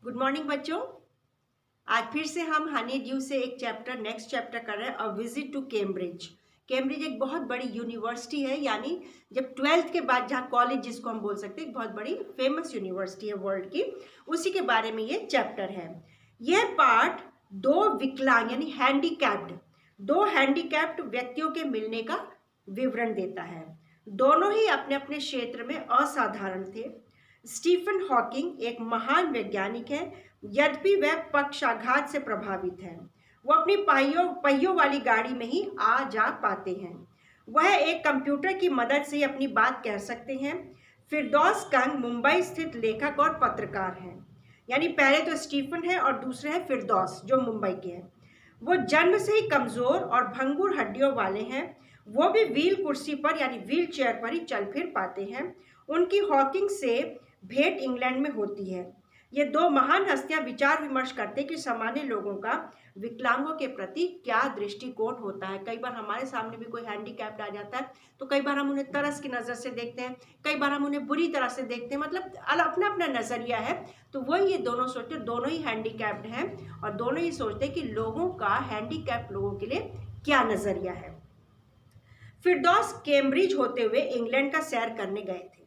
Good morning बच्चों। आज फिर से हम हनी ड्यू से एक चैप्टर नेक्स्ट चैप्टर कर रहे हैं, a visit to Cambridge. Cambridge एक बहुत बड़ी यूनिवर्सिटी है, यानी जब 12th के बाद जहाँ कॉलेज जिसको हम बोल सकते हैं, एक बहुत बड़ी फेमस यूनिवर्सिटी है वर्ल्ड की, उसी के बारे में ये चैप्टर है। यह पार्ट दो विकलांग यानी हैंडीकैप्ड व्यक्तियों के मिलने का विवरण देता है। दोनों ही अपने अपने क्षेत्र में असाधारण थे। स्टीफन हॉकिंग एक महान वैज्ञानिक है, यद्यपि वह पक्षाघात से प्रभावित है। वो अपनी पहियों वाली गाड़ी में ही आ जा पाते हैं। वह एक कंप्यूटर की मदद से अपनी बात कह सकते हैं। फिरदौस कंग मुंबई स्थित लेखक और पत्रकार हैं। यानी पहले तो स्टीफन है और दूसरे है फिरदौस जो मुंबई के हैं। वो जन्म से ही कमज़ोर और भंगुर हड्डियों वाले हैं। वो भी व्हील कुर्सी पर यानी व्हील चेयर पर ही चल फिर पाते हैं। उनकी हॉकिंग से भेंट इंग्लैंड में होती है। ये दो महान हस्तियां विचार विमर्श करते कि सामान्य लोगों का विकलांगों के प्रति क्या दृष्टिकोण होता है। कई बार हमारे सामने भी कोई हैंडीकैप्ड आ जाता है तो कई बार हम उन्हें तरस की नज़र से देखते हैं, कई बार हम उन्हें बुरी तरह से देखते हैं, मतलब अपना अपना नज़रिया है। तो वही ये दोनों सोचते, दोनों ही हैंडीकैप्ड हैं और दोनों ही सोचते कि लोगों का हैंडीकैप्ड लोगों के लिए क्या नज़रिया है। फिरदौस कैम्ब्रिज होते हुए इंग्लैंड का सैर करने गए थे।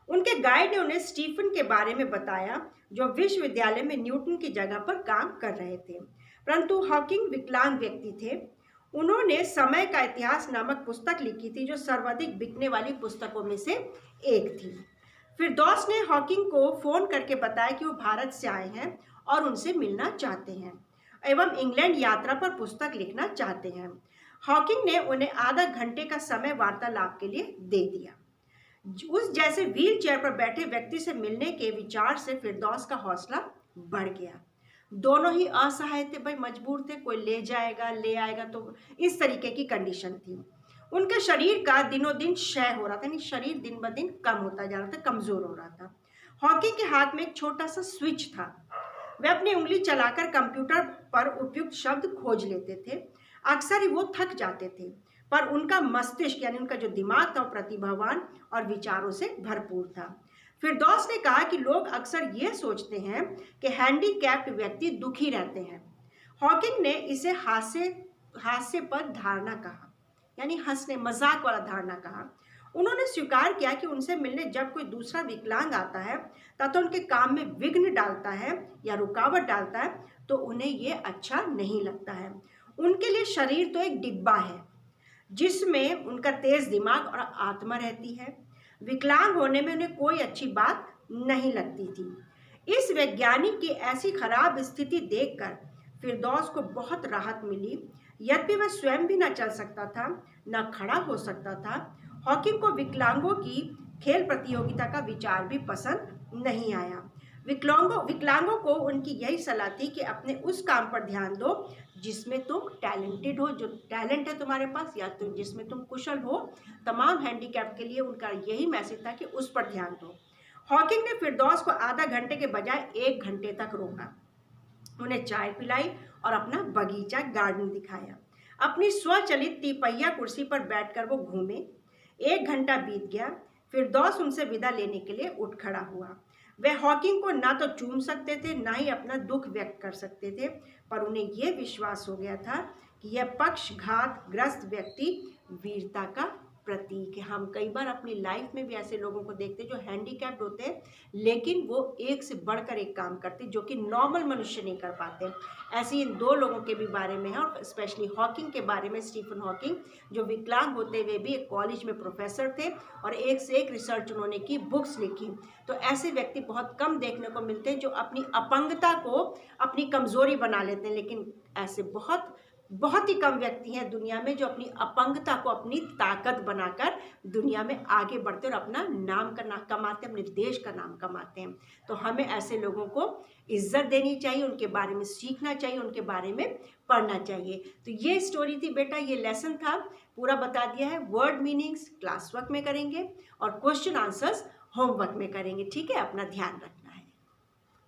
उनके गाइड ने उन्हें स्टीफन के बारे में बताया, जो विश्वविद्यालय में न्यूटन की जगह पर काम कर रहे थे। परंतु हॉकिंग विकलांग व्यक्ति थे। उन्होंने समय का इतिहास नामक पुस्तक लिखी थी, जो सर्वाधिक बिकने वाली पुस्तकों में से एक थी। फिरदौस ने हॉकिंग को फोन करके बताया कि वो भारत से आए हैं और उनसे मिलना चाहते हैं एवं इंग्लैंड यात्रा पर पुस्तक लिखना चाहते हैं। हॉकिंग ने उन्हें आधा घंटे का समय वार्तालाप के लिए दे दिया। उस जैसे व्हील चेयर पर बैठे व्यक्ति से मिलने के विचार से फिरदौस का हौसला बढ़ गया। दोनों ही असहाय थे, भाई मजबूर थे, कोई ले जाएगा ले आएगा, तो इस तरीके की कंडीशन थी। उनके शरीर का दिनों दिन क्षय हो रहा था, यानी शरीर दिन ब दिन कम होता जा रहा था, कमजोर हो रहा था। हॉकी के हाथ में एक छोटा सा स्विच था। वे अपनी उंगली चलाकर कंप्यूटर पर उपयुक्त शब्द खोज लेते थे। अक्सर ही वो थक जाते थे, पर उनका मस्तिष्क यानी उनका जो दिमाग था वो प्रतिभावान और विचारों से भरपूर था। फिरदौस ने कहा कि लोग अक्सर ये सोचते हैं कि हैंडीकैप्ड व्यक्ति दुखी रहते हैं। हॉकिंग ने इसे हास्यपद धारणा कहा, यानी हंसने मजाक वाला धारणा कहा। उन्होंने स्वीकार किया कि उनसे मिलने जब कोई दूसरा विकलांग आता है तथा उनके काम में विघ्न डालता है या रुकावट डालता है तो उन्हें ये अच्छा नहीं लगता है। उनके लिए शरीर तो एक डिब्बा है जिसमें उनका तेज दिमाग और आत्मा रहती है। विकलांग होने में उन्हें कोई अच्छी बात नहीं लगती थी। इस वैज्ञानिक की ऐसी खराब स्थिति देखकर फिरदौस को बहुत राहत मिली। यद्यपि वह स्वयं भी न चल सकता था, न खड़ा हो सकता था। हॉकिंग को विकलांगों की खेल प्रतियोगिता का विचार भी पसंद नहीं आया। विकलांगों को उनकी यही सलाह थी कि अपने उस काम पर ध्यान दो जिसमें तुम टैलेंटेड हो, जो टैलेंट है तुम्हारे पास, या तो जिसमें तुम कुशल हो। तमाम हैंडीकैप के लिए उनका यही मैसेज था कि उस पर ध्यान दो। हॉकिंग ने फिरदौस को आधा घंटे के बजाय 1 घंटे तक रोका, उन्हें चाय पिलाई और अपना बगीचा गार्डन दिखाया। अपनी स्वचलित तिपहिया कुर्सी पर बैठकर वो घूमे। 1 घंटा बीत गया। फिरदौस उनसे विदा लेने के लिए उठ खड़ा हुआ। वह हॉकिंग को ना तो चूम सकते थे, ना ही अपना दुख व्यक्त कर सकते थे, पर उन्हें यह विश्वास हो गया था कि यह पक्षघातग्रस्त व्यक्ति वीरता का प्रतीक है। हम कई बार अपनी लाइफ में भी ऐसे लोगों को देखते हैं जो हैंडीकैप्ड होते हैं, लेकिन वो एक से बढ़कर एक काम करते हैं जो कि नॉर्मल मनुष्य नहीं कर पाते। ऐसे इन 2 लोगों के भी बारे में है, और स्पेशली हॉकिंग के बारे में। स्टीफन हॉकिंग जो विकलांग होते हुए भी एक कॉलेज में प्रोफेसर थे और एक से एक रिसर्च उन्होंने की, बुक्स लिखी। तो ऐसे व्यक्ति बहुत कम देखने को मिलते हैं जो अपनी अपंगता को अपनी कमजोरी बना लेते हैं, लेकिन ऐसे बहुत ही कम व्यक्ति हैं दुनिया में जो अपनी अपंगता को अपनी ताकत बनाकर दुनिया में आगे बढ़ते और अपना नाम कमाते, अपने देश का नाम कमाते हैं। तो हमें ऐसे लोगों को इज्जत देनी चाहिए, उनके बारे में सीखना चाहिए, उनके बारे में पढ़ना चाहिए। तो ये स्टोरी थी बेटा, ये लेसन था, पूरा बता दिया है। वर्ड मीनिंग्स क्लास वर्क में करेंगे और क्वेश्चन आंसर्स होमवर्क में करेंगे। ठीक है, अपना ध्यान रखें।